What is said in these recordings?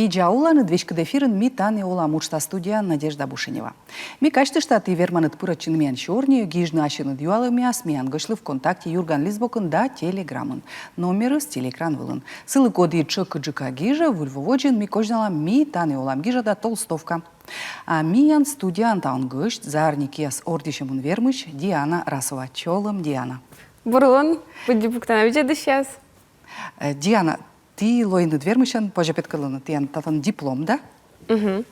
Виджауланы двечка дефирын ми таны ола мучта студия Надежда Бушинева. Ми качты штаты верманат пырачын мен шорни, гижны ашыны дюалы мяс, миян гышлы ВКонтакте Юрган Лизбокын да Телеграмын. Номеры с телекран вылын. Сылы коды чык джика гижа, вульвоводжин ми кожнала ми таны олам гижа да толстовка. А миян студиян таун гышт, заарники с ордишемун вермыш, Диана Расова. Чолым, Диана. Бурлон, буди буктановича да сейчас. Диана, ты лойны двермышан, позже петкалыны, ты татан диплом, да?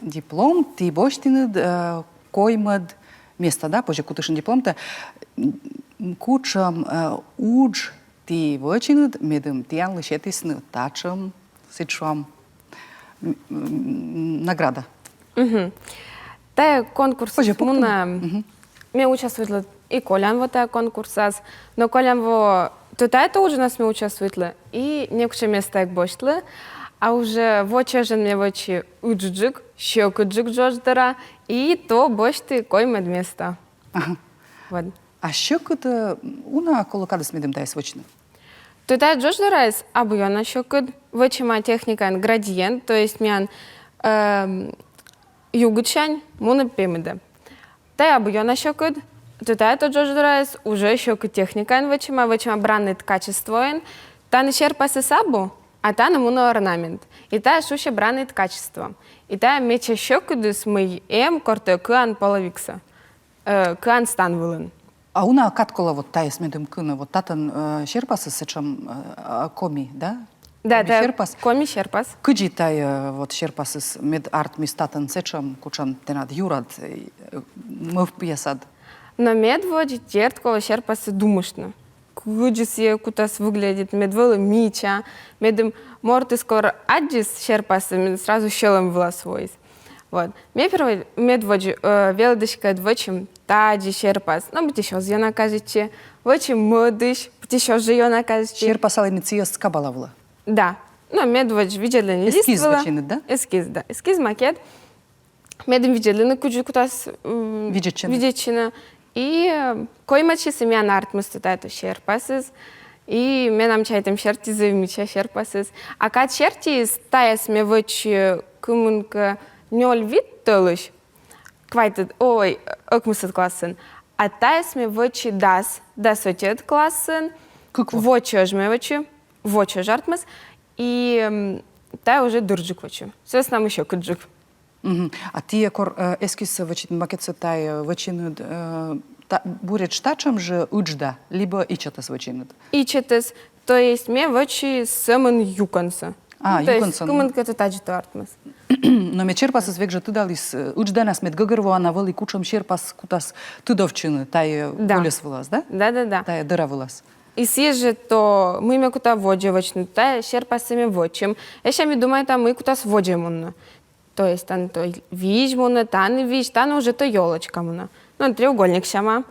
Диплом, ты боштины коймад место, да? Позже кутышын диплом-то кучам удж ты вочинад медым тян лышетисны тачам сычам награда. Те конкурс муна ме участвовала и Колян во те конкурсас, но Колян во это уже нас мы участвовали и некоторые места как бошли, а уже в очежен мне в очи уджик, щекуджик жождара и то бошты кой мед места. Вот. А щекуд уна колокада с медом дай свочно? Туда жождара из абуяна щекуд, в очи моя техника градиент, то есть мян югучань муна пемеда. Та абуяна щекуд. Туда это жождара уже щекуд техника в очи бранит качество. Та не черпасы сабу, а та на муна орнамент. И та шуще бранит качество. И та меча щекудус мы корте куан половикса. Куан стан вылын. А уна каткола вот та с медом кына, вот татан черпасы сычам коми, да? Да, да, коми черпас. Кыджи тай вот черпасы с мед арт мистатан сычам кучан тенад юрад мыв пьесад. Но медводи терткова черпасы думышно. Куджиси кутас выглядит медвола мича, медом морты скоро аджис черпасы сразу щелом власвоис. Вот. Мне первый медводи велдышка двочим таджи черпас. Ну, быть еще зьёна кажете, вочим модыш, быть еще жьёна кажете. Черпасала имеция с кабалавла. Да. Ну, медводи видели не листвола. Эскиз вочины, да? Эскиз, да. Эскиз макет. Медом видели на куджи кутас видечина. И коймачи се мян артмысту тайто шерпасыз, и менам чайтем шерти завмича шерпасыз. А кат шерти стаяс ме вочи кумунка нёль вид толыш, квайтед, ой, окмысыт классен. А таяс ме вочи дас отет классен, вочи ожме вочи жартмыз, и тай уже дурджик вочи. Сес нам еще куджик. А ти кор ескиз вочит макетса тай вочинуд бурет штачам же уджда, либо ичатас вочинуд. Ичатас, то есть ме вочи самын юканса. А, то юканса. То есть кумын ката таджиту артмас. Но ме черпас век же тудалис уджданас мед гăгăрво ана вăли кучам черпас кутас тудовчины тай волес вылаз, да? Да. Тай дыра вылаз. И сиже то мы ме кута воджевочну, тай черпасами вочим. Еще ми думаю, там мы кутас воджемунно. То есть там то вижмуна, тан уже то ёлочка муна. Ну, треугольник шама.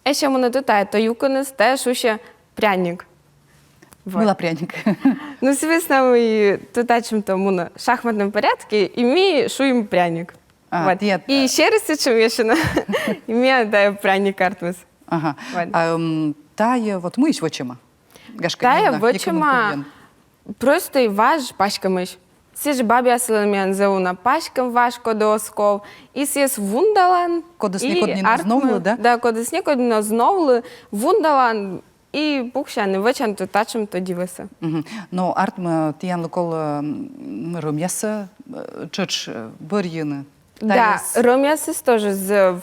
Еще муна то то юканес, та шуще пряник. Вот. Была пряник. Ну, соответственно, мы тут чем-то муна в шахматном порядке, и мы шуем пряник. Вот. И еще раз сечемешено, и мы даем пряник артмес. Ага. Вот. Тая вот мыш вочима? Тая вочима просто и ваш пачка мыш. Сиж баби асылмен зауна пачкам ваш кодосков, и сис вундалан, кодес некоднино зновлы, да? Да, кодес некоднино зновлы, вундалан, и пухшаны вачан то тачем то дивеса. Но артма тиян лукол ромяса чыч бырьыны. Да, ромясис тоже з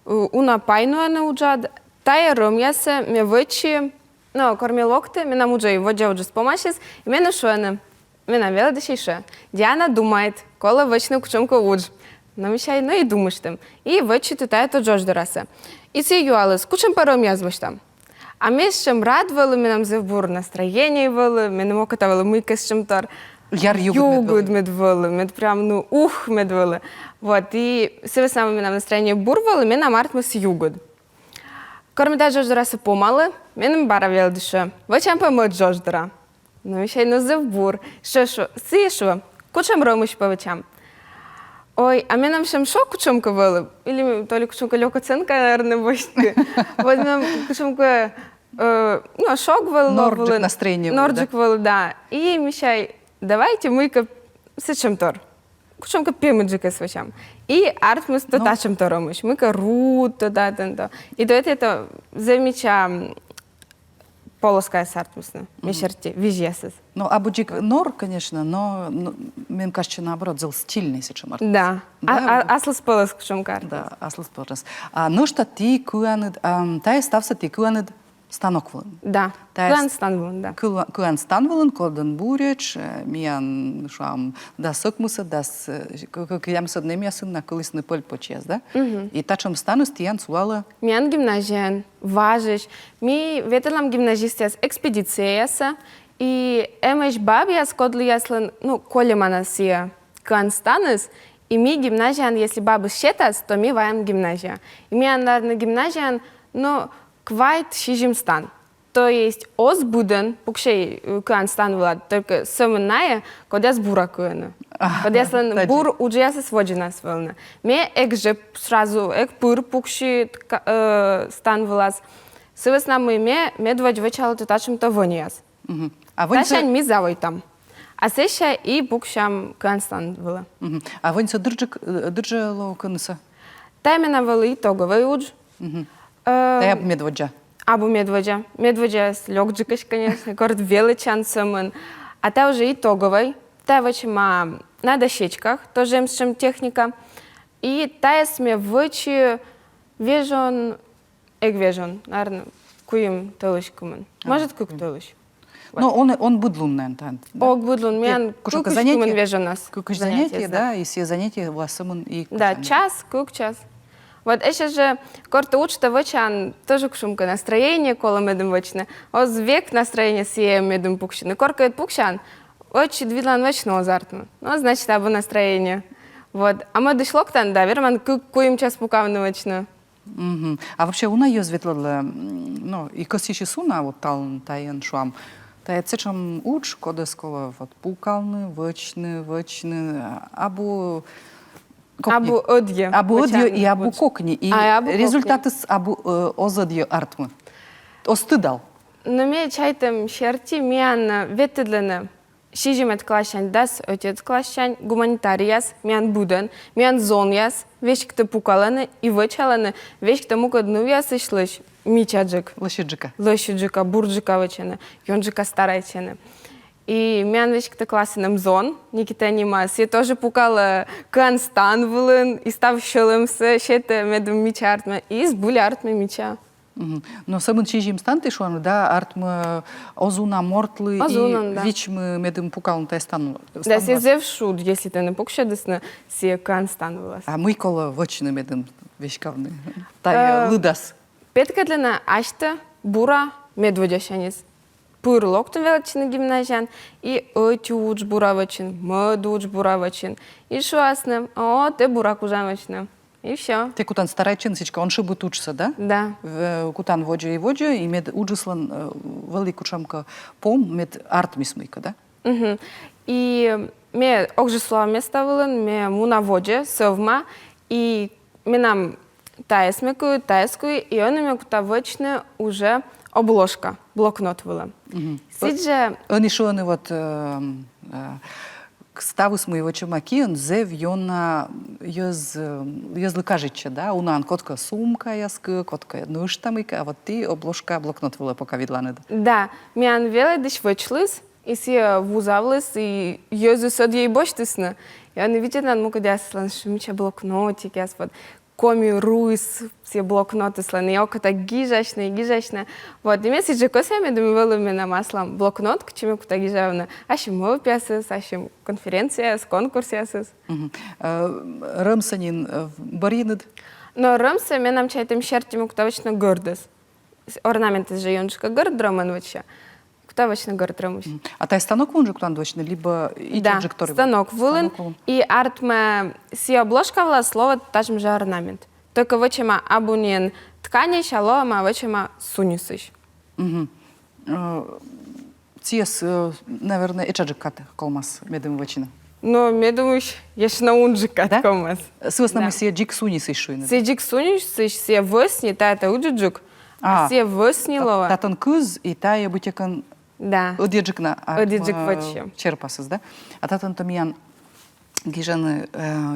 уна пайнуана уджад, тая ромяса ме вачи, ну, кормилокте, ме намуджай воджа уджа спомашис, и ме нашуаны. Мена вела дешейше. Диана думает, кола вочну кучомку удж. Но мешай, ну и думаешь там. И вочи тута это джош дораса. И си юалыс, кучем паром язваш там. А мешем радовало, менам завбур настроение вало, менам окатавало мыка с чем-то. Яр югуд медвало, мед прям, ну, медвало. Вот, и себе самое менам настроение бурвало, менам арт мы с югуд. Кроме того, джош дораса помалы, менам бара вела деше. Вочам помыть джош дора. Ну, ще й на завбур. Що? Сишу, кучам ромиш повечам. Ой, а ми нам ще шо кучомка вели? Или то ли кучомка льокоценка, наверное, бочки. Вот нам кучомка, ну, шок вели. Норджик настроение. Норджик вели, да. И ми ще й, давайте ми-ка сичем тор. кучомка пимаджика свечам. И арт мы то тачем то ромыш. Мы рут, то да, то. И до это замеча полоская сартмусна. Мешерти, вижесес. Ну, абуджик нор, конечно, но мне кажется, наоборот, зел стильный сейчас арт. Да. Аслыс полос кучомка арт. Да, аслыс полос. А ну что ты куанед, тай стався ты куанед станок вылын. Да. Куан станвылын, да. Куан станвылын, колден буреч, миян шам да сокмуса, да куям саднем ясын на колысный поль почез, да? И тачом стану стиян суала. Миян гимназиан, важиш. Ми ветелам гимназистяс экспедицияса, и эмэш бабьяс кодли яслын, ну, колемана сия куан станыс, и ми гимназиан, если бабы счетас, то ми ваем гимназия. И миян на гимназиан, ну, квайт шижимстан. То есть озбуден, пукшей куан стан влад, только самая, когда с бура куэна. Когда слан бур уже я своджена свелна. Ме эк же сразу эк пур пукши стан влад. Сывас нам ме двоч вычало тутачим то воняс. А вы Ташань ми завой там. А сеша и пукшам куан стан вла. А вы держало кунса? Таймена вла итоговый удж. Та медводжа. Абу медводжа. Медводжа с лёгджикаш, конечно, корот величан самын. А та уже итоговый. Та вачима на дощечках, тоже им техника. И та сме вычи вежон, наверное, куим толышкумен. Может, кук толыш. Ну, он будлун, наверное. Ог будлун, мен кукушкумен вежон нас. Кукуш занятия, да, и все занятия у вас самын и да, час, кук час. Вот еще же, корто учта вычан, тоже кушумка настроение, кола медом вычне. Оз век настроение сие медом пукшины. Коркает пукшан, очень двидлан вечно азартно. Ну, значит, або настроение. Вот. А мы дошло к там, да, верман, куем час пукавно вечно. А вообще у нас ветло, ну, и косичи суна, вот талн таен шуам. Та цечам уч, кодескова, вот пукалны, вычны, або... Абу одье. Абу одье и абу кокни. И результаты с абу озодье артмы. Остыдал. Но мне чайтем шерти, миан ветедлена. Шижимет клащань дас, отец клащань, гуманитарияс, миан буден, миан зоньяс, вещь кто пукаланы и вычаланы, вещь кто мука днувяс и шлыш. Мичаджик. Лощиджика, бурджика вычаны, йонджика старайчаны. И мен вещь кто классным зон, Никита Нимас, я тоже пукала Констан вылын, и став щелымсы, щете медом мича артме, и с були артме мича. Но самым чижим станты шуан, да, артме озуна мортлы, и вич мы медом пукалын тай стану. Да, си зев шуд, если ты не пукшедесна, си Констан вылаз. А мы кола вочины медом вещкавны, тай лыдас. Петка длина ашта, бура, медводяшанец. Пыр локтун величины гимназиан, и öti uç буравачин, мыд уч буравачин. И шуасны, о, ты бурак ужамачны. И все. Ты кутан старайчин, сичка, он шибут учится, да? Да. Кутан воджа, и мед уджислан велику чамка пом, мед арт мисмыка, да? И ме окжислава места вылын, ме муна воджа, совма, и ме нам таесмекую, и он ме кута вочны уже обложка, блокнот вылы. Сидже... Он еще он вот ставус моего чумаки, он зев йона язлыкажича, да? Унан котка сумка яскы, котка нуштамыка, а вот ты обложка блокнот вылы пока видланы. Да, миан веле дыш вычлыс, и си вузавлыс, и йозу сод ей боштысны. И он видит, над мука дяслан, шумича блокнотик, яс вот коми руис, все блокноты сланы, око так гижачные. Вот, и месяц же косами думаю, на маслом блокнот, к чему куда гижавна. Ащим мол пясыс, ащим конференция, с конкурсия сыс. Рымсанин баринед. Но рымса мен нам чайтым шертим, куда вечно гордос. Орнаменты же йончика горд дроман выча. Куда вечно горд дромусь. А тай станок вон же куда вечно, либо и да, станок вылын, и артме си обложка вла слово тажм же орнамент. Только вычема абунен ткани шало, ма вычема сунисыш. Тиес, наверное, эчаджик кат колмас медым вычина. Но медумыш ешна унджика да? Колмас. Свойсно мы себе джик сунисыш шуйны. Си джик сунисыш, си высни, та это уджуджук. Си выснилова. Татан кыз, и та я бутекан... Да. Одеджикна. Одеджик выче. Черпасыз, да? А татан тамиян гижаны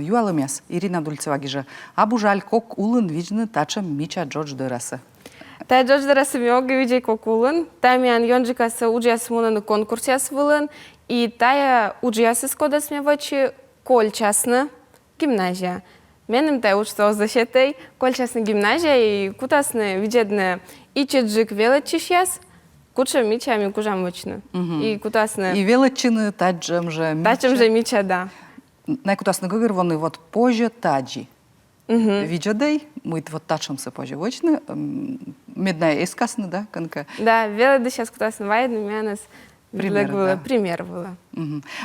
юалымяс. Ирина Дульцева гижа. Абужаль кок улын вижны тачым Мича Джордж дырасы. Та Джордж дырасы меога видей кок улын. Та мен йонджикасы уджиясы мунаны конкурсиясы вылын. И тая уджиясы скодас ме вачи кольчасны гимназия. Менем та учится защитой кольчасны гимназия и кутасны видедны ичеджик величишяс. Куча Мича ми кужам вачны. И кутасны... И величины таджем же Мича. Таджем же Мича, да. Найкутасны гыгыр вони вот позже таджи. Виджадей, мы вот тачимся позже вочны. Медная эскасны, да, конка? Да, велиды сейчас кутасны вайдны, менес пример было.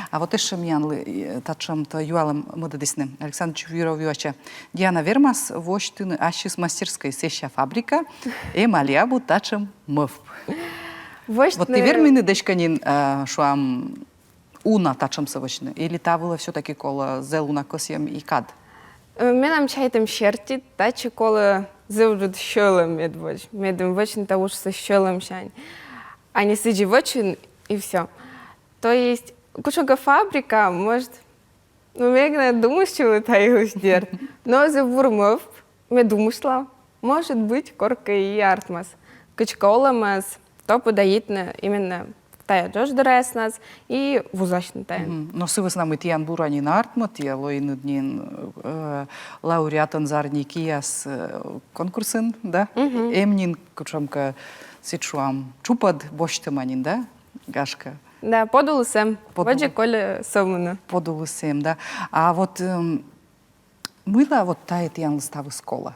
А вот еще мянлы тачим-то юалым модадисны. Александр Чувировича. Диана Вермас, воштыны ашис мастерской сеща фабрика, малябу тачим мыв. Вот ты вермины дешканин шуам уна тачимся вочны? Или та было все-таки кола зелуна косьем и кад? Менам чайтам шерти, тачи кола зелуджут щелом медвоч. Медым вочны та уж со щелом шань. А не сиджи вочин и все. То есть, кучуга фабрика, может, мегна думаешь, что это его сдерт. Но за бурмов, me думала, может быть, корка и артмас. Качколамас, то подаитна именно тая Джордж дырас нас и вузачный тая. Но сывы с нами тиян буранин артмат, я лоин днин лауреатан зарникияс конкурсын, да? Эмнин, кучамка сичуам чупад боштаманин, да? Гашка. Да, подулысем. Воджи коли сомуна. Подулысем, да. А вот мыла вот тая тиян листавы скола.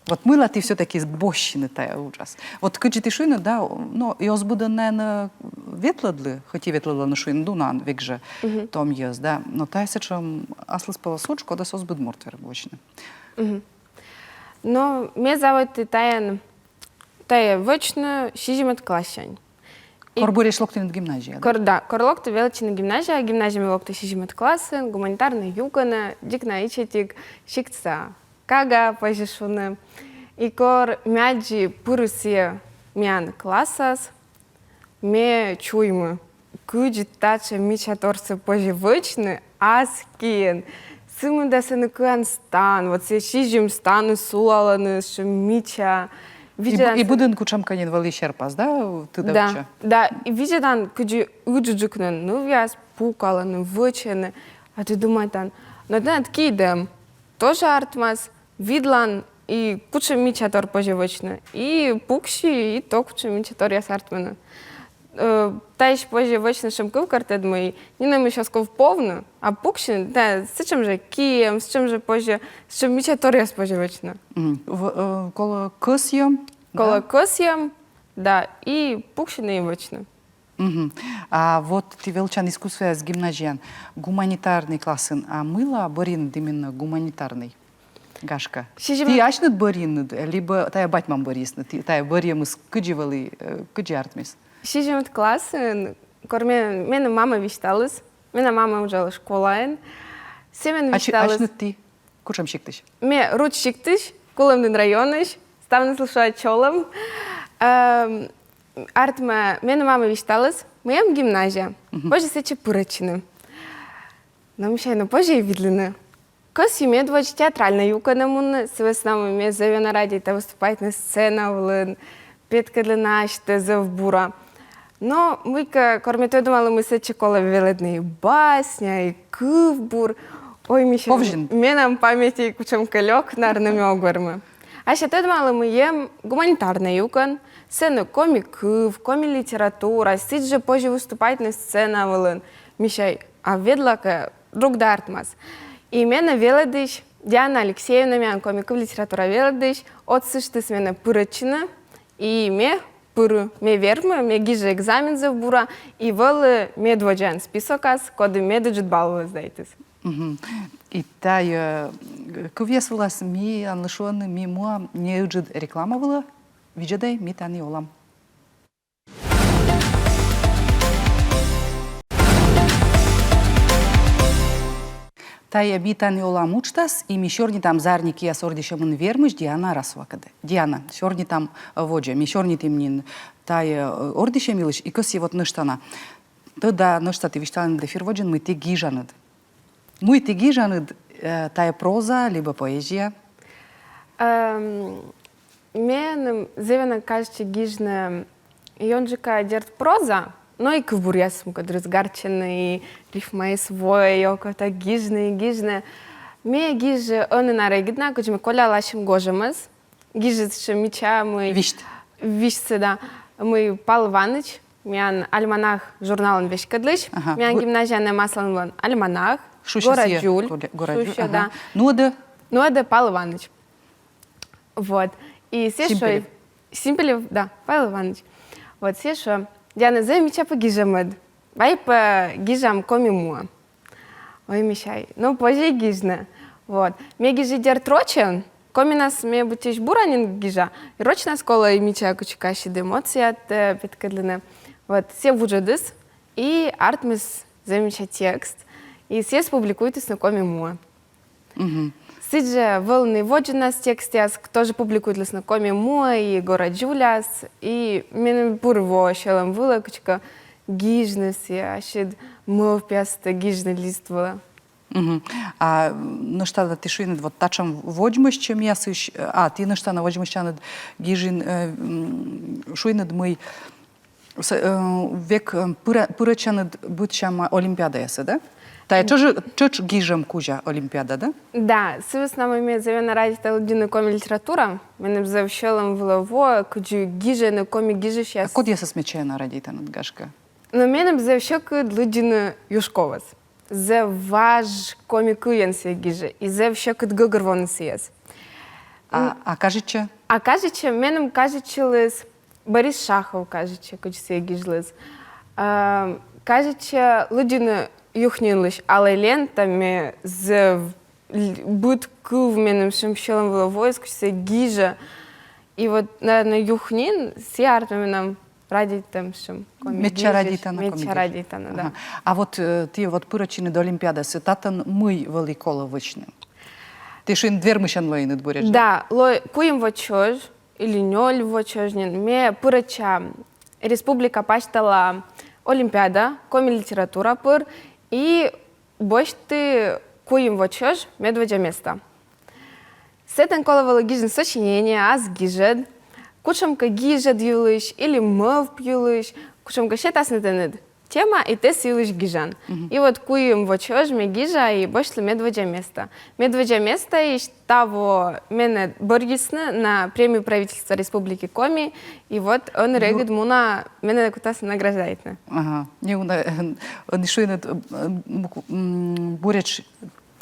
Вот мыла ты все-таки бощины тая ужас. Вот кыджи ты шуйна, да, но йоз буде не ветладли, хоть и ветладла на шуйна дунан векже том йоз, да, но тая сечем аслыс полосуч, кода сос буд мортвер бощины. Но мне зовут тая вочно шижимет классянь. Корбуре шлоктин гимназия, да? Да, корлокта величина гимназия, гимназия ми локта шижимет классы, гуманитарная югана, дикна ичетик, шикца, кага пожишуны. И кор мяджи пурусия мян классас, ме чуймы, куджи тача мича торцы поживочны, аскин. Сымы да сыны куан стан, вот се шижим стану сулаланы, что мича. И будинку чамканин вали шерпас, да? Да, да. И видят, куджи уджуджукнен, ну вяз пукаланы, вычены. А ты думаешь, но да, такие дем, тоже артмас, видлан, и куча мича тор поживочны. И пукши, и то куча мича тор яс артмана. Та еще поживочны, шемков картед мой, не нам еще сков повну, а пукши, да, с чем же кием, с чем же позже, с чем мича тор яс поживочны. Коло косьем? Коло косьем, да, и пукши и вочны. А вот ты величан искусство с гимназиян, гуманитарный классын, а мыла борин именно гуманитарный? Гашка. Ти ачнат борин, либо тая батьман борисна, тая бориемыс кыдживали, кыджи артмис? Шижимет классы, мене мама вишталыс, мене мама уже школаен. Семен вишталыс. Ачнат ти? Кучам шиктыш? Ме руч шиктыш, кулымдын районыш, ставны слушать чолом. Артма, мене мама вишталыс, моем гимназия. Позже сече пурачины. Но мешайно позже и видлены. Косью медвоч театральная юка на мун, с веснами ме зове на ради, та выступать на сцену, петка для наш, та завбура. Но мы, кроме того, думали, мы сече кола веледные басня и кывбур. Ой, мешайно, мне нам памяти кучам калек, наверное, мёгвармы. А ще думали, мы ем гуманитарная юка, сцену комиков, коми-литература, сидь же позже выступать на сцену, мешай, а ведла друг дартмас. И именно веледыш, Диана Алексеевна, мян комиков литература веледыш, отсышты смены пырычина, и ме пыры, ме вермы, ме гиже экзамен за бура, и велы ме дводжан списокас, коды ме доджит баллы сдайтыс. И тая, кувесвалас ми анлышоны ми муа не уджит реклама была, виджадай ми тани олам. Тая битани олам учтас, и ми шорни там зарники я сордишемын вермыш, Диана расвакаде. Диана, шорни там воджа, ми шорни тимнин тая ордишемилыш, и коси вот ныштана. Тогда нышта ты виштален дефир воджен, мы ты гижанад. Муй ты гижаны тая проза, либо поэзия? Мен зевена кажется гижна йонжика дерт проза, но и квурясом, который сгарченный, рифмай свой, йокота гижна. Ме гижа он на регидна, кучме коля лашим гожемыз. Гижа меча мы... Вишцы, да. Мы Павел Иванович, мен альманах журналын вешкадлыш, мен гимназияна маслан альманах, Гораджуль, да. Ну это Павел Иванович. Вот. И все Симпелев, да, Павел Иванович. Вот все что, Диана меча по гижамед, бай по гижам коми муа. Ой, мешай. Ну, позже гижна. Вот. Ме гижи дер трочен, коми нас ме бутиш буранин гижа, и рочна скола и меча кучкаши демоции от петкадлины. Вот, все вуджадыс, и артмис замеча текст, и все спубликуйтесь на коми муа. Сидже волны водженас текстяс, тоже публикуют на коми муа и Гораджуляс, и мен бурво щелом вила кучка гижнес, я щит мов пяста гижна листвала. А на что ты шуйнет вот тачам воджмыш, чем я сыщ... А, ты на что на воджмыш чанет гижин шуйнет мой век пырачанет будчама Олимпиада ясы, да? Та чоч гижам кужа Олимпиада, да? Да, сывыс нам имеет завена ради талдины коми литература. Мене завщелом влово, куджу гижа на коми гижа сейчас. А код я смечаю на ради та надгашка? Но мене завщек длудины юшковас. За ваш комику янсе гижа. И завщек гогорвон сиес. А кажется? А кажется, менем кажется Борис Шахов, кажется, кучсе гижлес. Кажется, лудины юхнилыш, але лентами з будку в менем шимщелом было войск, все гижа. И вот, наверное, юхнин с артами нам ради там шим. Меча радитана. Да. А вот ты вот пырачины до Олимпиады, сетатан мы великоло вычнем. Ты шин двермышан лоинет буряж? Да, куем вочож, или ноль вочожнин, ме пырача республика паштала Олимпиада, коми литература пыр, и бочты куем вочож медведя места. Сетен коловало гижен сочинение, аз гижед, кучамка гижед юлыш, или мов пьюлыш, кучамка щетаснетенет тема, и те силыш гижан. И вот куем вочож ме гижа, и бочты медведя места. Медведя места, и того мене боргисна на премию правительства Республики Коми, и вот он регит муна мене кутас награждает. Ага. Не он шуйнет буряч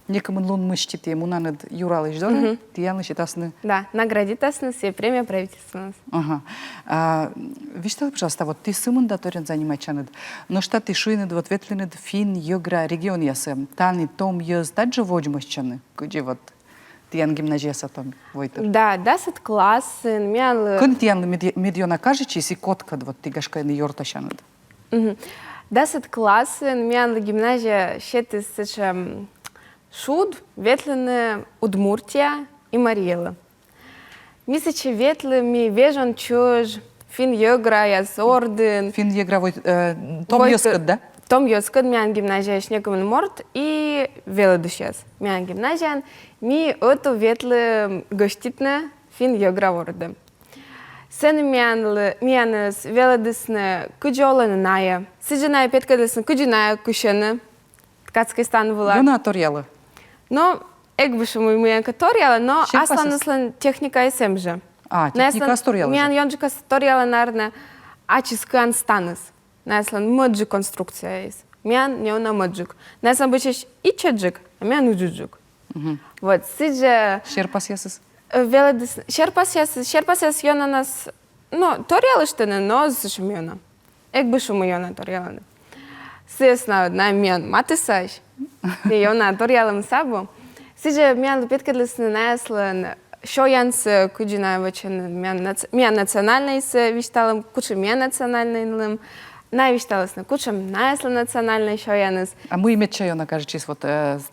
некому лун мышчите муна над юралыш, да? Ты яны считасны? Да, наградитасны все премия правительства. Ага. Виште, пожалуйста, вот ты сымын да торен занимачанед, но что ты шуйнет вот ветленед фин йогра регион ясем, тани том йоз даджа воджмышчаны, куди вот тиян гимназияса там войтер. Да, 10 классы, мян... Кон тиян медиона кажечи, си коткад вот ты гашкайны йорташанед? 10 классы, мян гимназия щеты сыча шуд, ветлене Удмуртия и Мариела. Мисачи ветле ми вежан чуж, фин йогра яс орден. Фин йогра том йоскад, да? Том йоскад, мян гимназия шнекамен морт и велодушес. Мян гимназиян ми оту ветле гоститне фин йогра орден. Сен мян велодесне куджолен ная. Сиджаная петкадесне куджиная кушене. Ткацкой становила. Йона торяла. Но егбише моя каториала, но аслан техника СМ же. А, техника сторяла. Мян йонджика сторяла, наверное, ачискан станес. Наслан моджик конструкция есть. Мян не она моджик. Наслан бычеш и чаджик, а мян уджуджик. Вот, сидже... Шерпасьясыс? Веледес... Шерпасьяс йона нас... Ну, торяла штене, но зашумена. Егбише моя торяла. Сесна одна мян матисаж. Йона торялам сабо. Сидже мян петкадлесне наслан шоянс куджина вачен мян национальный с вишталом, куча мян национальный найвишталесне, кучам наслан национальный шоянс. А мы иметь чайона, кажется, вот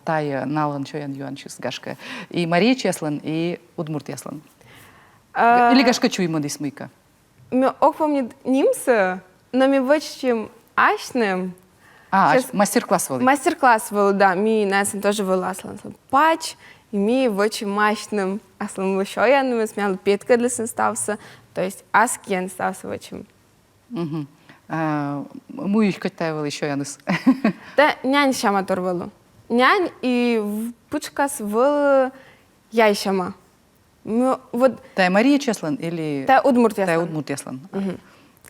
тая налан шоян юанчис гашка. И Мария Чеслан, и Удмурт Яслан. Или гашка чуйма дисмыка. Ми ох помнит нимса, но ми вачем ашнем, Мастер-класс вели? Мастер-класс вели, да. Ми насен тоже вели аслан пач, и ми вочи мощным аслан лошоян, мы смяли петка для ставса, то есть аскен ставса вочим. Му их катаевал еще яныс. Да, нянь шама торвелу. Нянь и пучкас вел яйшама. Вот. Та Мария Чеслан или... Та Удмуртияслан. Та Удмуртияслан.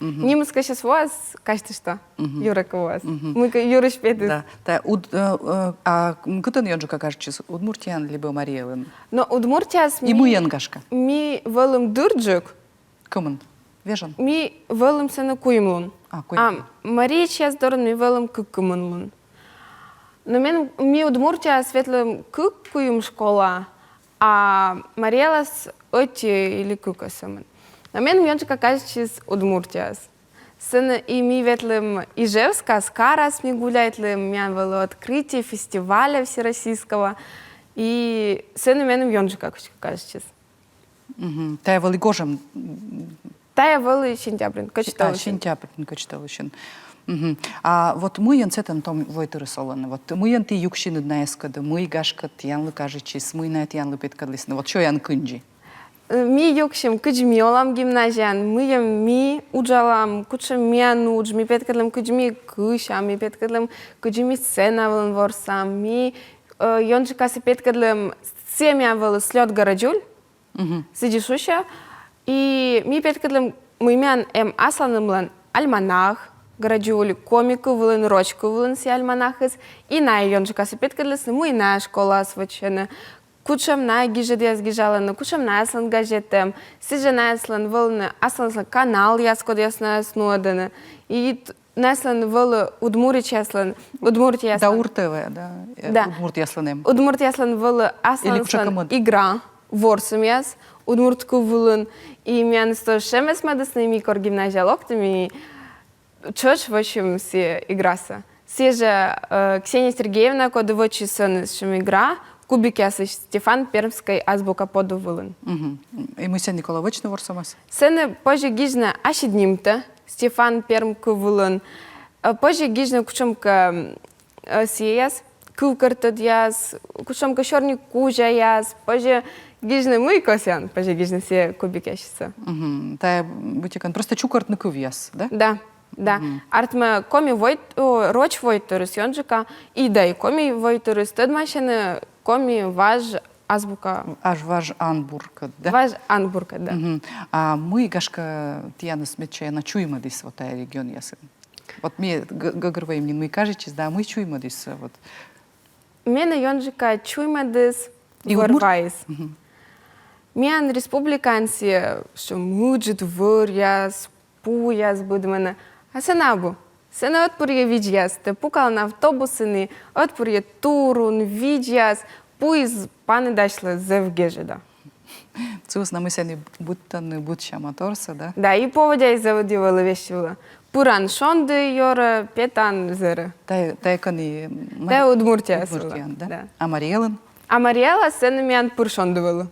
Немножко сейчас вас, кажется, что Юрек у вас. Мы Юра шпеты. Да. А кто-то не как кажется, Удмуртиян либо Мариелен? Но Удмуртияс... И Муянгашка. Ми велим дурджук. Коман? Вежан? Ми велим се на Куймлун. А Мария сейчас дорон ми велим Кукумунлун. Но ми Удмуртия светлым Кукуем школа, а Мариелас оти или Кукасаман. На мен мьончика кажется Удмуртияс. Сына и ми ветлым Ижевска, Скарас ми гуляйтлым, мян вело открытие фестиваля всероссийского. И сына мен мьончика кажется. Та вели гожем? Та я вели сентябрин, кочтал. Сентябрин, кочтал еще. А вот мы янцетен том войтеры солоны. Вот мы янты юкшины днаескады, мы гашкат янлы кажечис, мы на это янлы петкадлисны. Вот что ян кынджи? Ми юкшим кыджми олам гимназиян, ми уджалам, кучам мян удж, ми петкадлам кыджми кышам, ми петкадлам кыджми сцена вылын ворсам, ми йончикасы петкадлам семя вылы слёт городюль, сидишуща, и ми петкадлам мы мян асланымлан альманах, городюль, комику вылын, рочку вылын си альманахыз, и на йончикасы петкадласны, мы на школа свачена, кучам на гижадес гижаланы, кучам на аслан газетем, сижа на аслан вылны, аслан канал яскод ясна снуаданы, и на аслан вылы Удмуртия аслан, Удмуртия аслан. Да, Уртеве, да. Удмуртия асланем. Удмуртия аслан вылы аслан игра, ворсам яс, Удмуртку вылын, и мян сто шемес мадасны микор гимназия локтами, чоч в общем си играса. Сижа Ксения Сергеевна коды вочи сын шем игра, кубики асыш Стефан Пермской азбука поду вылын. И мы sen Николаевич ворсамас? Сыны позже гижна ашиднимта, Стефан Пермку вылын, позже гижна кучомка сияс, кукартад яс, кучомка шорни кужа яс, позже гижна мы косян, позже гижна си кубики асиса. Та бутикан просто чукартны кувьяс, да? Да. Да, артма коми роч войторус йонджика, и да и коми войторус, тедмашены коми важ азбука. Аж важ анбурка, да? Важ анбурка, да. А мы гашка тияны смечая на чуймадис вот ай регион ясын. Вот мне гагрваем не мы кажется, да, мы чуймадис вот. Мене йонджика чуймадис варвайс. Мен республиканси, что муджит выряс, пуяс будмена. А сенабу. Сена отпурье видяс, те пукал на автобусыны, отпурье турун, видяс, пуиз паны дашла зевгежеда. Цус нам сени буттаны бутча моторса, да? Да, и поводя из заводивала вещевала. Пуран шонды йора, петан зеры. Та кани... Та Удмуртия. Удмуртиян, да? А Мариелен? А Мариела сена мян пуршондывала.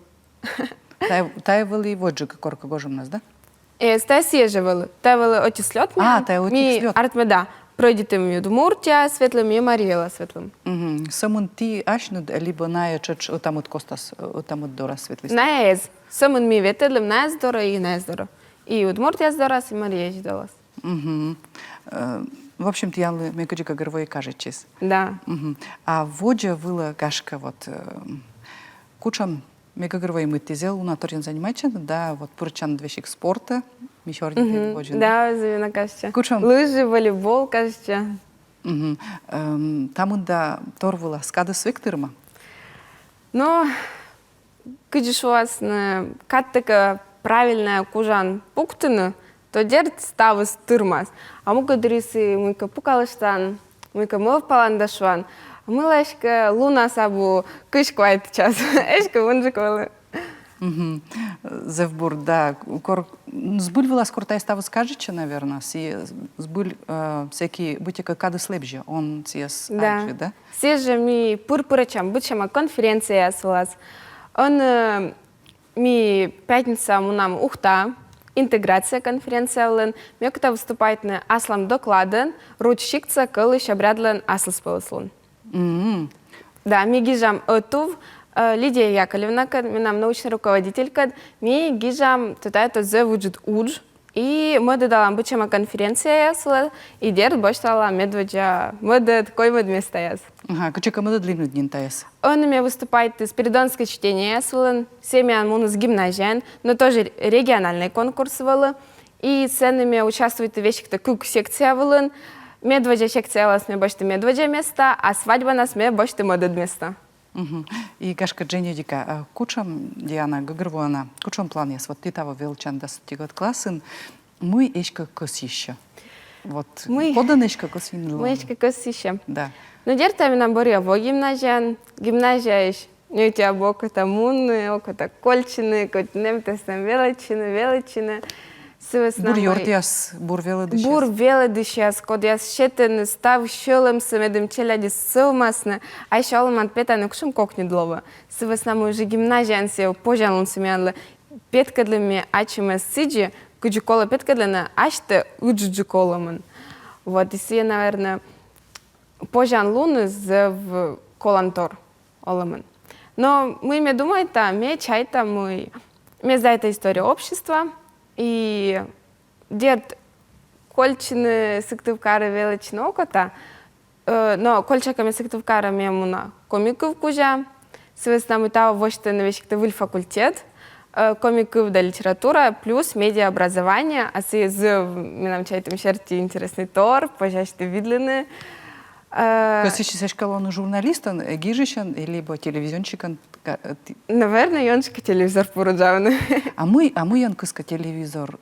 Та вели воджика корка гожем нас, да? Ста сежевали. Та вели оті сльот м'ян. Та оті сльот. Артме, да. Пройдете мій Удмуртія світлим і Маріела світлим. Самун ти ашнуд, либо наячач отам от костас, отам от дора світлист? Наез. Самун мій ветелим наез дора і наез дора. І Удмуртія здорас, і Марія ждалас. В общем-то, я мне кажется, горвой кажется. Да. А воджа вила гашка вот кучам мегагровой мы тизел у наторин занимается, да, вот пурчан двещик спорта, мишорник воджа. Да, завина кажется. Кучам. Лыжи, волейбол, кажется. Там да торвала скада свектырма. Ну, кыдиш у вас каттыка правильная кужан пуктыны, то дерт ставы стырмас. А мука дрисы, мука пукалыштан, мука мыл паландашван. Мылашка луна сабу кышквайт час. Эшка вунжиквалы. Зевбур, да. Сбыль скортай ставы скажеча, наверное. Сбыль всякие бутика кады слепжа. Он сиес аджи, да? Все же ми пурпурачам, бычама конференция ясылас. Он ми пятница му нам ухта. интеграция конференция, мне кто выступает на аслам докладен, ручщикца, кылыш обрядлен асл спылыслун. Да, ми гижам отув, Лидия Яковлевна, нам научный руководитель, ми гижам это зевуджит удж, и мы додалам бычема конференция ясла, и дерт баштала медведя, медведь, кой место яс. Ага, кучека медведь длинный день таяс. Он у меня выступает из передонского чтения ясла, семьян мунус гимназиан, но тоже региональный конкурс вала, и ценными участвует в вещах такую секция валан, медведя секция нас мы башты медведя место, а свадьба нас мы башты медведь место. И кашка Дженни дика, кучам Диана Гагрвона, кучам план яс, вот ты того велчан да стигот классен, мы ешка косища. Вот, подан ешка косин. Мы ешка косища. Да. Ну, дертами нам борьево гимназиан, гимназия еш, не у тебя бока там мунны, око-то кольчины, кот немтес там величины. Бур йортиас, бур веледышес. Бур веледышес, код яс щетен став щелем с медем челяди сылмасны, а еще алман петаны кушам кокни длова. Сывас нам уже гимназиан се пожалун семьянлы, петкадлами ачима сиджи, куджукола петкадлана, ачте уджуджуколаман. Вот, и се, наверное, пожан луны в колантор оламан. Но мы мне думаем, мне чай-то мы за это история общества, и дед кольчины сыктывкары величины окота, но кольчаками сыктывкары мемуна комиков кужа, связь нам и того вошты на вещи выль факультет, комиков да литература плюс медиаобразование, а с нам чай-то черти интересный тор, пожалуйста, видлены. Косичи сешкалону журналистан, гижищан, либо телевизионщикан? Наверное, яншка телевизор породжавны. А мы янкыска телевизор,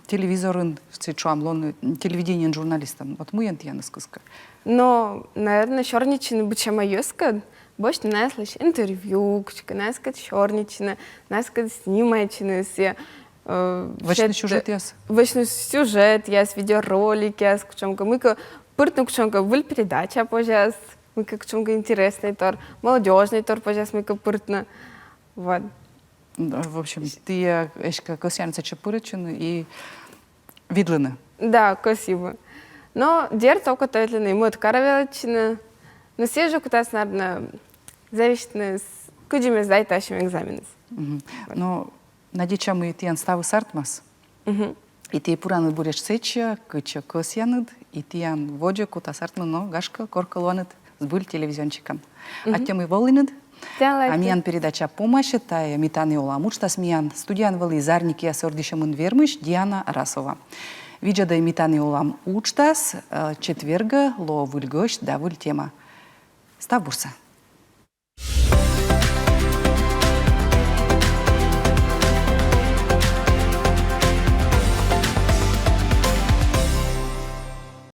телевизорын, телевидение журналистан. Вот мы янкыска. Но, наверное, черничины бычама ёска, больше нас лишь интервью, нас как черничина, нас как снимачины все. Вачный сюжет яс? Вачный сюжет яс, видеоролики яс, кучомка. Мы как пыртну кучомка выль передача пожас, мы как кучомка интересный тор, молодежный тор пожас, мы как пыртна. Вот. В общем, ты эшка косянца чапурычин и видлены. Да, спасибо. Но дер только тайтлины, мы откарываличины, но все же кутас, наверное, зависит кудиме сдай тащим экзамены. Но надеча мы тиян ставы сартмас, и ты пураны будешь сеча, кыча косяныд, и тиян воджа кута сартман, но гашка коркалуанет с буль телевизиончиком. А тем и волынед, а миян передача помощи, тая митаны оламуч, тас миян студиян валы зарники асордишамын вермыш Диана Расова. Виджада митаны олам учтас, четверга ло выльгош да выль тема. Став бурса.